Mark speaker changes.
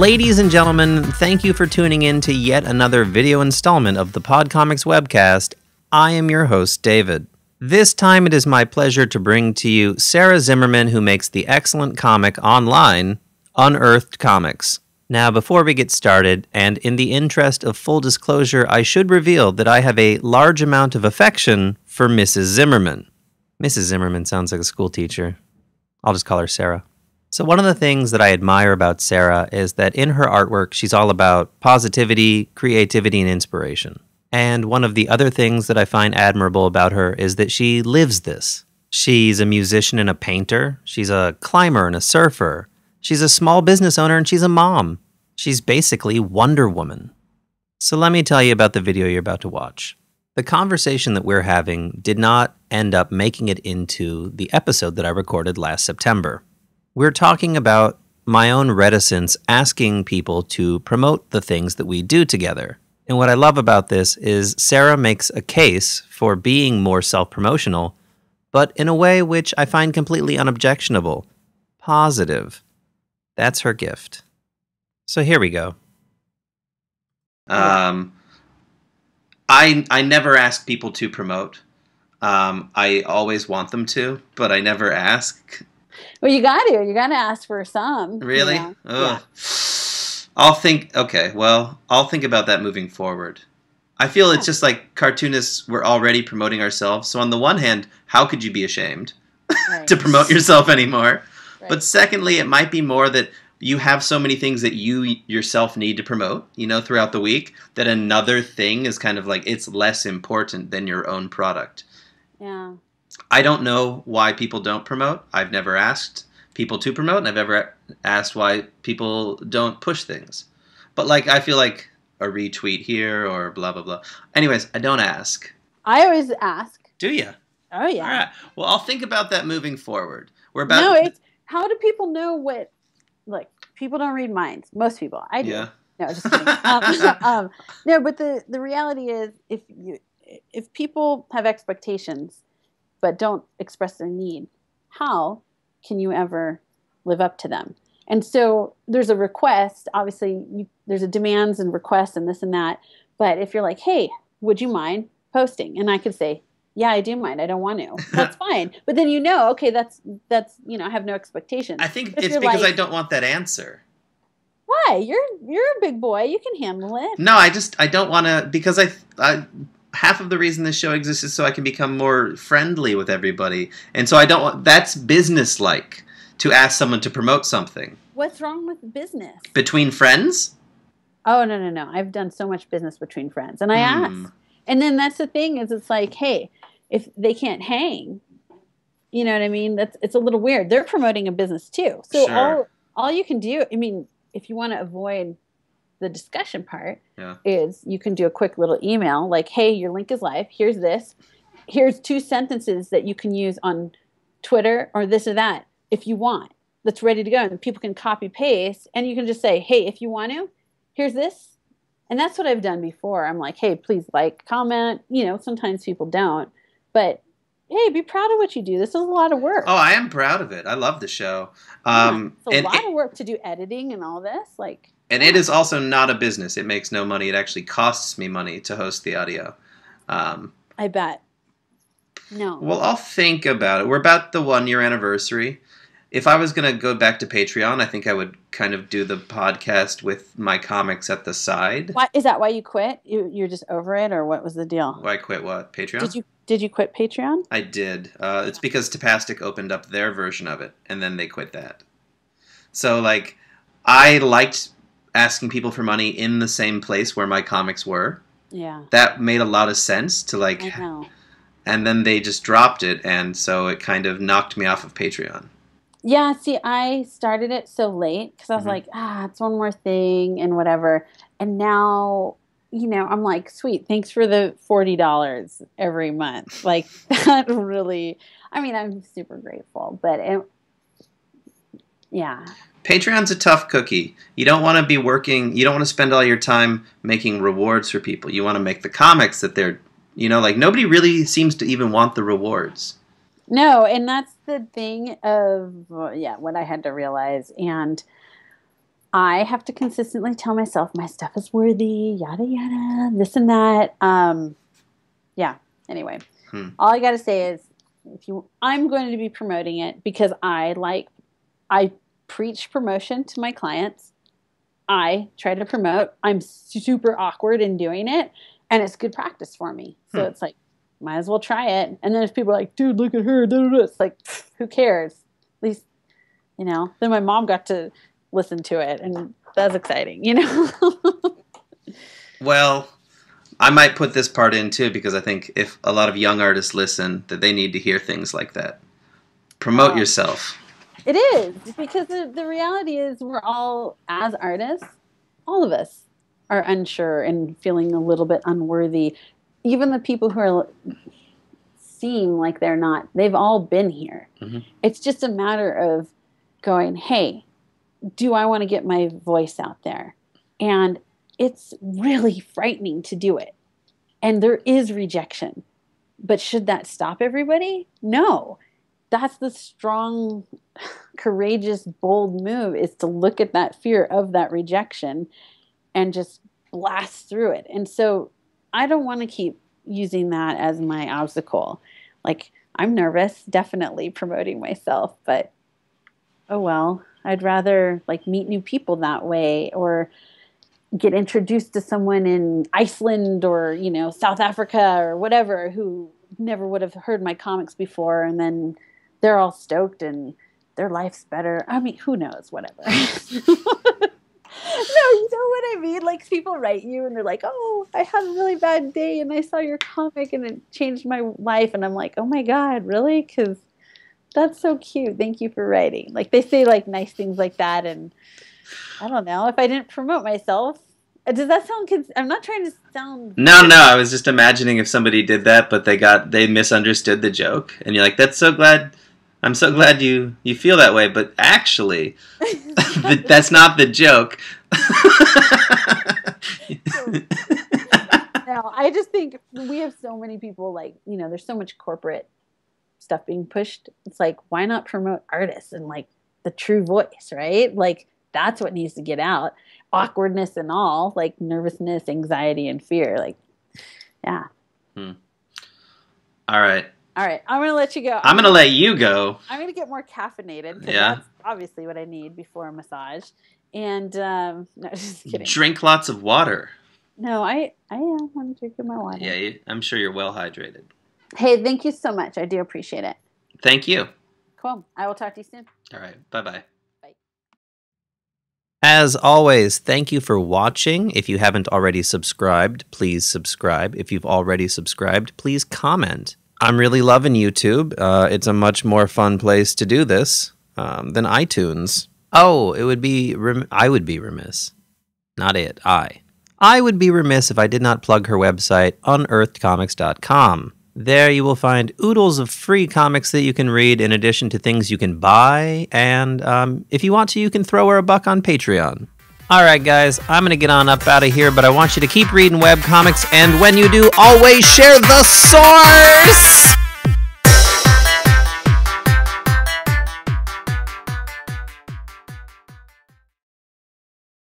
Speaker 1: Ladies and gentlemen, thank you for tuning in to yet another video installment of the Podcomics Webcast. I am your host, David. This time it is my pleasure to bring to you Sara Zimmerman, who makes the excellent comic online, Unearthed Comics. Now, before we get started, and in the interest of full disclosure, I should reveal that I have a large amount of affection for Mrs. Zimmerman. Mrs. Zimmerman sounds like a school teacher. I'll just call her Sarah. So one of the things that I admire about Sara is that in her artwork, she's all about positivity, creativity, and inspiration. And one of the other things that I find admirable about her is that she lives this. She's a musician and a painter. She's a climber and a surfer. She's a small business owner, and she's a mom. She's basically Wonder Woman. So let me tell you about the video you're about to watch. The conversation that we're having did not end up making it into the episode that I recorded last September. We're talking about my own reticence asking people to promote the things that we do together. And what I love about this is Sara makes a case for being more self-promotional, but in a way which I find completely unobjectionable. Positive. That's her gift. So here we go.
Speaker 2: I never ask people to promote. I always want them to, but I never ask.
Speaker 3: Well, you got to. You got to ask for some.
Speaker 2: Really?
Speaker 3: You know?
Speaker 2: Yeah. I'll think about that moving forward. I feel it's just like cartoonists, we're already promoting ourselves. So on the one hand, how could you be ashamed to promote yourself anymore? Right. But secondly, it might be more that you have so many things that you yourself need to promote, throughout the week, that another thing is kind of like it's less important than your own product.
Speaker 3: Yeah.
Speaker 2: I don't know why people don't promote. I've never asked people to promote, and I've never asked why people don't push things. But I feel like a retweet here or blah, blah, blah. Anyways, I don't ask.
Speaker 3: I always ask.
Speaker 2: Do you?
Speaker 3: Oh, yeah.
Speaker 2: All right. Well, I'll think about that moving forward.
Speaker 3: How do people know what, people don't read minds. Most people. I do.
Speaker 2: Yeah.
Speaker 3: No, just kidding. No, but the reality is if people have expectations but don't express their need, how can you ever live up to them? And so there's a request. Obviously, there's a demands and requests and this and that. But if you're like, hey, would you mind posting? And I could say, yeah, I do mind. I don't want to. That's fine. But then okay, that's I have no expectations.
Speaker 2: I think it's because I don't want that answer.
Speaker 3: Why? You're a big boy. You can handle it.
Speaker 2: No, I don't want to, because I half of the reason this show exists is so I can become more friendly with everybody. And so I don't want, that's business-like to ask someone to promote something.
Speaker 3: What's wrong with business?
Speaker 2: Between friends?
Speaker 3: Oh, no. I've done so much business between friends. And I ask. And then that's the thing is it's like, hey, if they can't hang, you know what I mean? It's a little weird. They're promoting a business too. So
Speaker 2: sure.
Speaker 3: all you can do, if you want to avoid the discussion part, is you can do a quick little email like, hey, your link is live. Here's this. Here's 2 sentences that you can use on Twitter or this or that if you want. That's ready to go. And people can copy paste and you can just say, hey, if you want to, here's this. And that's what I've done before. I'm like, hey, please comment. Sometimes people don't. But hey, be proud of what you do. This is a lot of work.
Speaker 2: Oh, I am proud of it. I love the show.
Speaker 3: It's a lot of work to do editing and all this.
Speaker 2: And it is also not a business. It makes no money. It actually costs me money to host the audio.
Speaker 3: I bet. No.
Speaker 2: Well, I'll think about it. We're about the 1-year anniversary. If I was going to go back to Patreon, I think I would kind of do the podcast with my comics at the side.
Speaker 3: Why, is that why you quit? You're just over it, or what was the deal?
Speaker 2: Why quit what? Patreon?
Speaker 3: Did you quit Patreon?
Speaker 2: I did. It's because Tapastic opened up their version of it, and then they quit that. So, I liked asking people for money in the same place where my comics were.
Speaker 3: Yeah.
Speaker 2: That made a lot of sense to
Speaker 3: I know.
Speaker 2: And then they just dropped it, and so it kind of knocked me off of Patreon.
Speaker 3: Yeah, see, I started it so late because I was like, it's one more thing and whatever. And now, I'm like, sweet, thanks for the $40 every month. That really, I'm super grateful. But, yeah.
Speaker 2: Patreon's a tough cookie. You don't want to be working, you don't want to spend all your time making rewards for people. You want to make the comics that they're, nobody really seems to even want the rewards.
Speaker 3: No, and that's the thing of, what I had to realize. And I have to consistently tell myself my stuff is worthy, yada, yada, this and that. Yeah. Anyway, all I got to say is I'm going to be promoting it because I preach promotion to my clients. I try to promote. I'm super awkward in doing it, and it's good practice for me. So it's like, might as well try it. And then if people are like, dude, look at her, it's like, who cares? At least, then my mom got to listen to it, and that's exciting,
Speaker 2: Well, I might put this part in too, because I think if a lot of young artists listen, that they need to hear things like that. Promote yourself.
Speaker 3: It is, because the reality is we're all, as artists, all of us are unsure and feeling a little bit unworthy. Even the people who seem like they're not, they've all been here. Mm-hmm. It's just a matter of going, hey, do I want to get my voice out there? And it's really frightening to do it. And there is rejection. But should that stop everybody? No. That's the strong, courageous, bold move, is to look at that fear of that rejection and just blast through it. And so I don't want to keep using that as my obstacle. Like, I'm nervous, definitely promoting myself, but oh well. I'd rather meet new people that way, or get introduced to someone in Iceland or, South Africa or whatever, who never would have heard my comics before, and then they're all stoked and their life's better. I mean, who knows, whatever. No, you know what I mean? Like, people write you and they're like, oh, I had a really bad day and I saw your comic and it changed my life. And I'm like, oh my God, really? Because that's so cute. Thank you for writing. Like, they say nice things like that. And I don't know, if I didn't promote myself, does that sound I'm not trying to sound...
Speaker 2: No, I was just imagining if somebody did that, but they misunderstood the joke. And you're like, I'm so glad you feel that way, but actually, that's not the joke.
Speaker 3: No, I just think we have so many people, there's so much corporate stuff being pushed. It's like, why not promote artists and the true voice, right? That's what needs to get out. Awkwardness and all, nervousness, anxiety, and fear. Yeah.
Speaker 2: All right.
Speaker 3: I'm going to let you go.
Speaker 2: I'm going to let you go.
Speaker 3: I'm going to get more caffeinated. Yeah. That's obviously what I need before a massage. And, no, just kidding.
Speaker 2: Drink lots of water.
Speaker 3: No, I am. I'm drinking my water.
Speaker 2: Yeah, I'm sure you're well hydrated.
Speaker 3: Hey, thank you so much. I do appreciate it.
Speaker 2: Thank you.
Speaker 3: Cool. I will talk to you soon.
Speaker 2: All right. Bye-bye.
Speaker 3: Bye.
Speaker 1: As always, thank you for watching. If you haven't already subscribed, please subscribe. If you've already subscribed, please comment. I'm really loving YouTube. It's a much more fun place to do this than iTunes. Oh, I would be remiss. Not it, I would be remiss if I did not plug her website, unearthedcomics.com. There you will find oodles of free comics that you can read, in addition to things you can buy, and if you want to, you can throw her a buck on Patreon. Alright guys, I'm going to get on up out of here, but I want you to keep reading webcomics, and when you do, always share the source!